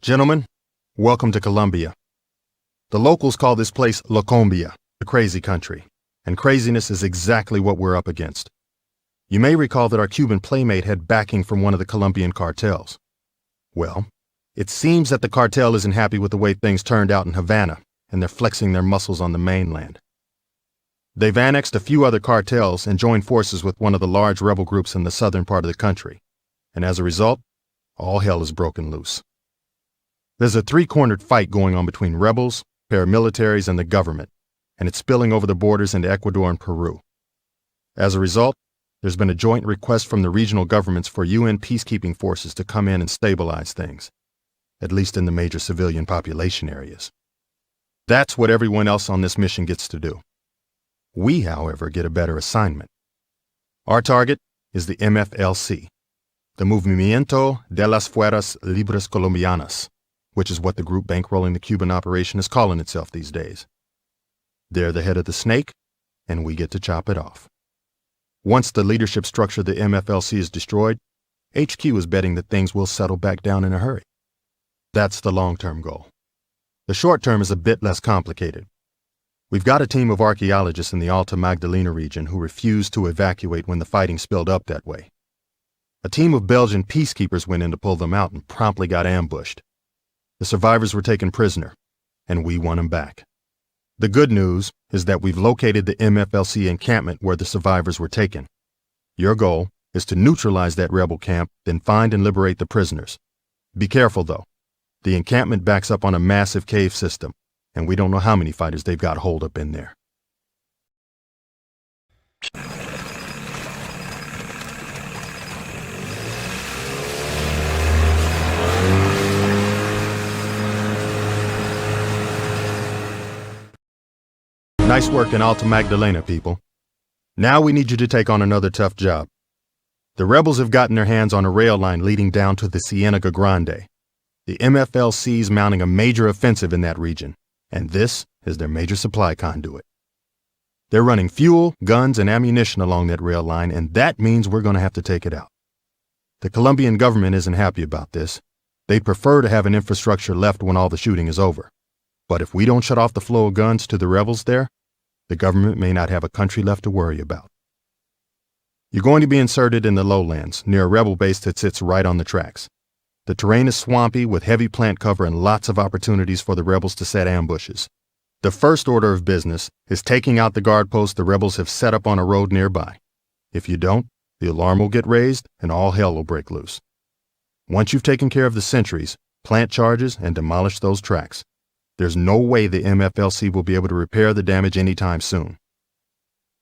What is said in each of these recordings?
Gentlemen, welcome to Colombia. The locals call this place La Combia, the crazy country, and craziness is exactly what we're up against. You may recall that our Cuban playmate had backing from one of the Colombian cartels. Well, it seems that the cartel isn't happy with the way things turned out in Havana, and they're flexing their muscles on the mainland. They've annexed a few other cartels and joined forces with one of the large rebel groups in the southern part of the country, and as a result, all hell has broken loose. There's a three-cornered fight going on between rebels, paramilitaries, and the government, and it's spilling over the borders into Ecuador and Peru. As a result, there's been a joint request from the regional governments for UN peacekeeping forces to come in and stabilize things, at least in the major civilian population areas. That's what everyone else on this mission gets to do. We, however, get a better assignment. Our target is the MFLC, the Movimiento de las Fuerzas Libres Colombianas, which is what the group bankrolling the Cuban operation is calling itself these days. They're the head of the snake, and we get to chop it off. Once the leadership structure of the MFLC is destroyed, HQ is betting that things will settle back down in a hurry. That's the long-term goal. The short term is a bit less complicated. We've got a team of archaeologists in the Alta Magdalena region who refused to evacuate when the fighting spilled up that way. A team of Belgian peacekeepers went in to pull them out and promptly got ambushed. The survivors were taken prisoner, and we won them back. The good news is that we've located the MFLC encampment where the survivors were taken. Your goal is to neutralize that rebel camp, then find and liberate the prisoners. Be careful, though. The encampment backs up on a massive cave system, and we don't know how many fighters they've got holed up in there. Nice work in Alta Magdalena, people. Now we need you to take on another tough job. The rebels have gotten their hands on a rail line leading down to the Cienega Grande. The MFLC's mounting a major offensive in that region, and this is their major supply conduit. They're running fuel, guns, and ammunition along that rail line, and that means we're going to have to take it out. The Colombian government isn't happy about this. They'd prefer to have an infrastructure left when all the shooting is over. But if we don't shut off the flow of guns to the rebels there, the government may not have a country left to worry about. You're going to be inserted in the lowlands, near a rebel base that sits right on the tracks. The terrain is swampy with heavy plant cover and lots of opportunities for the rebels to set ambushes. The first order of business is taking out the guard posts the rebels have set up on a road nearby. If you don't, the alarm will get raised and all hell will break loose. Once you've taken care of the sentries, plant charges, and demolished those tracks, there's no way the MFLC will be able to repair the damage anytime soon.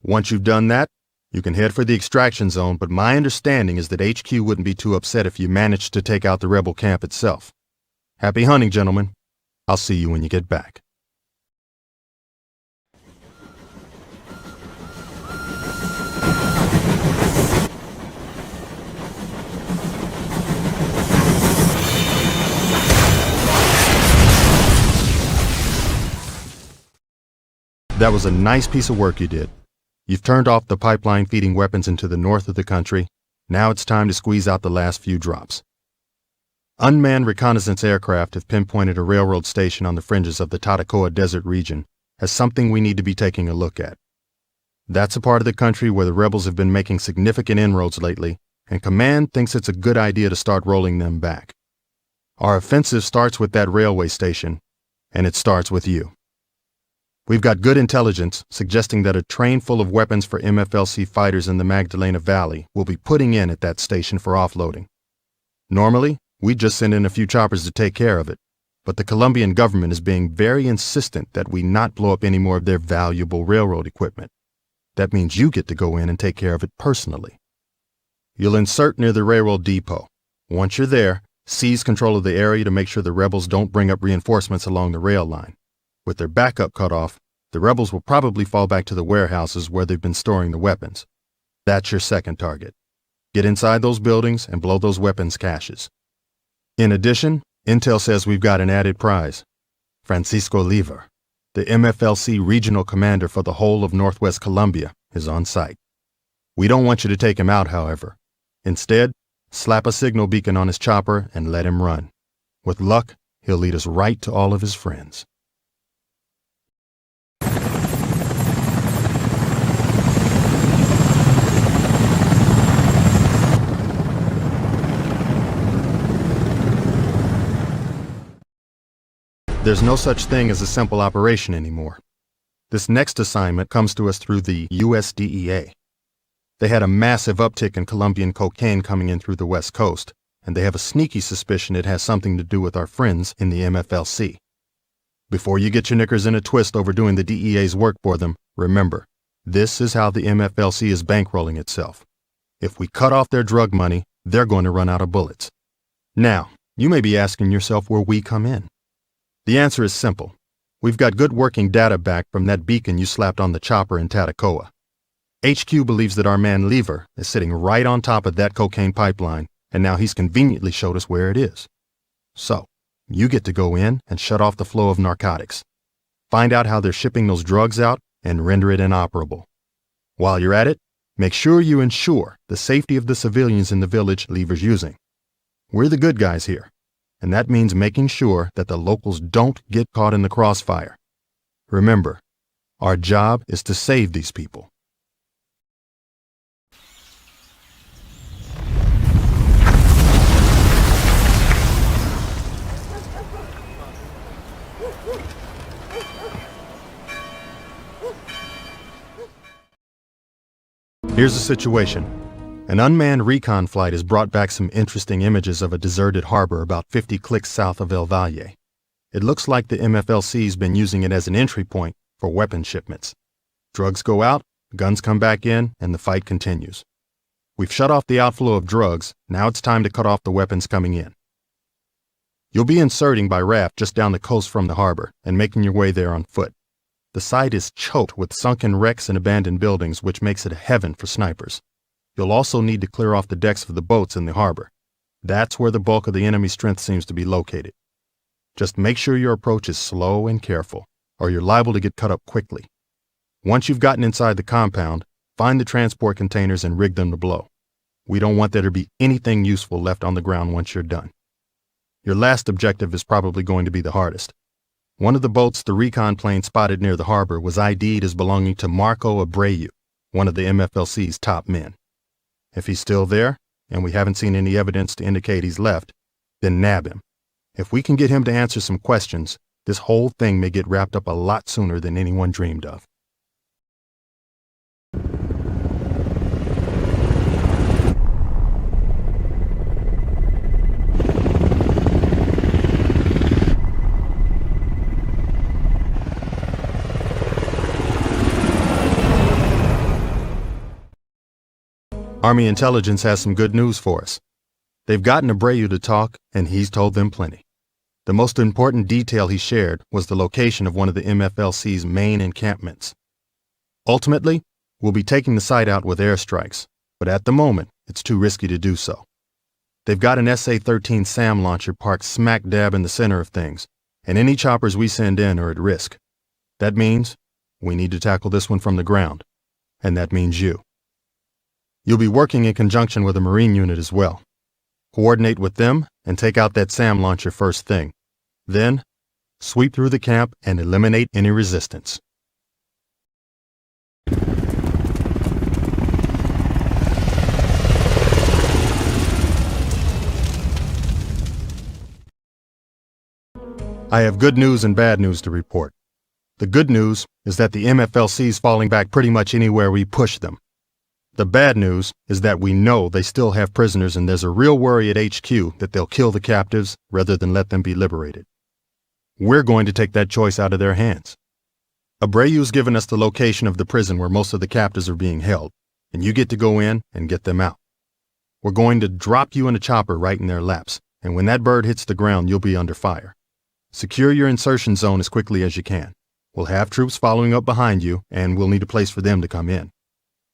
Once you've done that, you can head for the extraction zone, but my understanding is that HQ wouldn't be too upset if you managed to take out the rebel camp itself. Happy hunting, gentlemen. I'll see you when you get back. That was a nice piece of work you did. You've turned off the pipeline feeding weapons into the north of the country. Now it's time to squeeze out the last few drops. Unmanned reconnaissance aircraft have pinpointed a railroad station on the fringes of the Tatacoa Desert region as something we need to be taking a look at. That's a part of the country where the rebels have been making significant inroads lately, and Command thinks it's a good idea to start rolling them back. Our offensive starts with that railway station, and it starts with you. We've got good intelligence suggesting that a train full of weapons for MFLC fighters in the Magdalena Valley will be putting in at that station for offloading. Normally, we'd just send in a few choppers to take care of it, but the Colombian government is being very insistent that we not blow up any more of their valuable railroad equipment. That means you get to go in and take care of it personally. You'll insert near the railroad depot. Once you're there, seize control of the area to make sure the rebels don't bring up reinforcements along the rail line. With their backup cut off, the rebels will probably fall back to the warehouses where they've been storing the weapons. That's your second target. Get inside those buildings and blow those weapons caches. In addition, intel says we've got an added prize. Francisco Lever, the MFLC regional commander for the whole of Northwest Colombia, is on site. We don't want you to take him out, however. Instead, slap a signal beacon on his chopper and let him run. With luck, he'll lead us right to all of his friends. There's no such thing as a simple operation anymore. This next assignment comes to us through the USDEA. They had a massive uptick in Colombian cocaine coming in through the West Coast, and they have a sneaky suspicion it has something to do with our friends in the MFLC. Before you get your knickers in a twist over doing the DEA's work for them, remember, this is how the MFLC is bankrolling itself. If we cut off their drug money, they're going to run out of bullets. Now, you may be asking yourself where we come in. The answer is simple. We've got good working data back from that beacon you slapped on the chopper in Tatacoa. HQ believes that our man Lever is sitting right on top of that cocaine pipeline, and now he's conveniently showed us where it is. So, you get to go in and shut off the flow of narcotics. Find out how they're shipping those drugs out and render it inoperable. While you're at it, make sure you ensure the safety of the civilians in the village Lever's using. We're the good guys here, and that means making sure that the locals don't get caught in the crossfire. Remember, our job is to save these people. Here's the situation. An unmanned Recon flight has brought back some interesting images of a deserted harbor about 50 clicks south of El Valle. It looks like the MFLC's been using it as an entry point for weapon shipments. Drugs go out, guns come back in, and the fight continues. We've shut off the outflow of drugs, now it's time to cut off the weapons coming in. You'll be inserting by raft just down the coast from the harbor and making your way there on foot. The site is choked with sunken wrecks and abandoned buildings, which makes it a heaven for snipers. You'll also need to clear off the decks of the boats in the harbor. That's where the bulk of the enemy strength seems to be located. Just make sure your approach is slow and careful, or you're liable to get cut up quickly. Once you've gotten inside the compound, find the transport containers and rig them to blow. We don't want there to be anything useful left on the ground once you're done. Your last objective is probably going to be the hardest. One of the boats the Recon plane spotted near the harbor was ID'd as belonging to Marco Abreu, one of the MFLC's top men. If he's still there, and we haven't seen any evidence to indicate he's left, then nab him. If we can get him to answer some questions, this whole thing may get wrapped up a lot sooner than anyone dreamed of. Army intelligence has some good news for us. They've gotten Abreu to talk, and he's told them plenty. The most important detail he shared was the location of one of the MFLC's main encampments. Ultimately, we'll be taking the site out with airstrikes, but at the moment, it's too risky to do so. They've got an SA-13 SAM launcher parked smack dab in the center of things, and any choppers we send in are at risk. That means we need to tackle this one from the ground, and that means you. You'll be working in conjunction with a Marine unit as well. Coordinate with them and take out that SAM launcher first thing. Then, sweep through the camp and eliminate any resistance. I have good news and bad news to report. The good news is that the MFLC is falling back pretty much anywhere we push them. The bad news is that we know they still have prisoners, and there's a real worry at HQ that they'll kill the captives rather than let them be liberated. We're going to take that choice out of their hands. Abreu's given us the location of the prison where most of the captives are being held, and you get to go in and get them out. We're going to drop you in a chopper right in their laps, and when that bird hits the ground, you'll be under fire. Secure your insertion zone as quickly as you can. We'll have troops following up behind you, and we'll need a place for them to come in.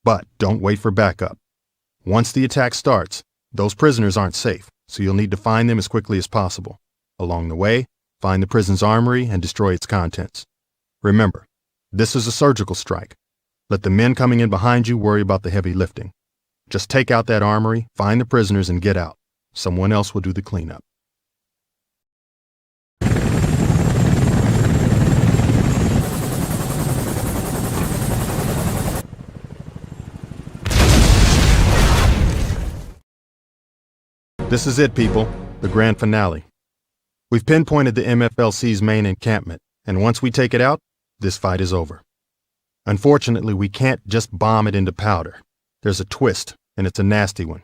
But don't wait for backup. Once the attack starts, those prisoners aren't safe, so you'll need to find them as quickly as possible. Along the way, find the prison's armory and destroy its contents. Remember, this is a surgical strike. Let the men coming in behind you worry about the heavy lifting. Just take out that armory, find the prisoners, and get out. Someone else will do the cleanup. This is it, people, the grand finale. We've pinpointed the MFLC's main encampment, and once we take it out, this fight is over. Unfortunately, we can't just bomb it into powder. There's a twist, and it's a nasty one.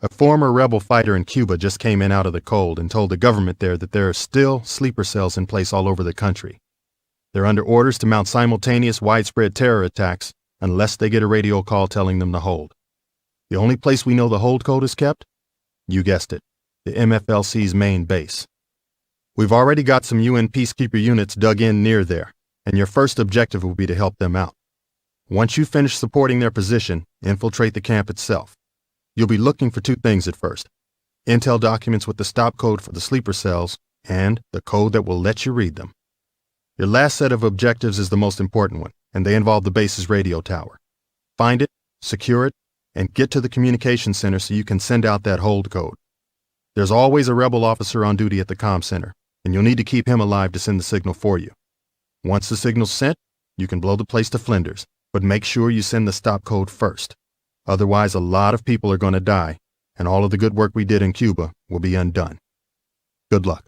A former rebel fighter in Cuba just came in out of the cold and told the government there that there are still sleeper cells in place all over the country. They're under orders to mount simultaneous widespread terror attacks unless they get a radio call telling them to hold. The only place we know the hold code is kept? You guessed it, the MFLC's main base. We've already got some UN peacekeeper units dug in near there, and your first objective will be to help them out. Once you finish supporting their position, infiltrate the camp itself. You'll be looking for two things at first: intel documents with the stop code for the sleeper cells, and the code that will let you read them. Your last set of objectives is the most important one, and they involve the base's radio tower. Find it, secure it, and get to the communication center so you can send out that hold code. There's always a rebel officer on duty at the comm center, and you'll need to keep him alive to send the signal for you. Once the signal's sent, you can blow the place to flinders, but make sure you send the stop code first. Otherwise, a lot of people are going to die, and all of the good work we did in Cuba will be undone. Good luck.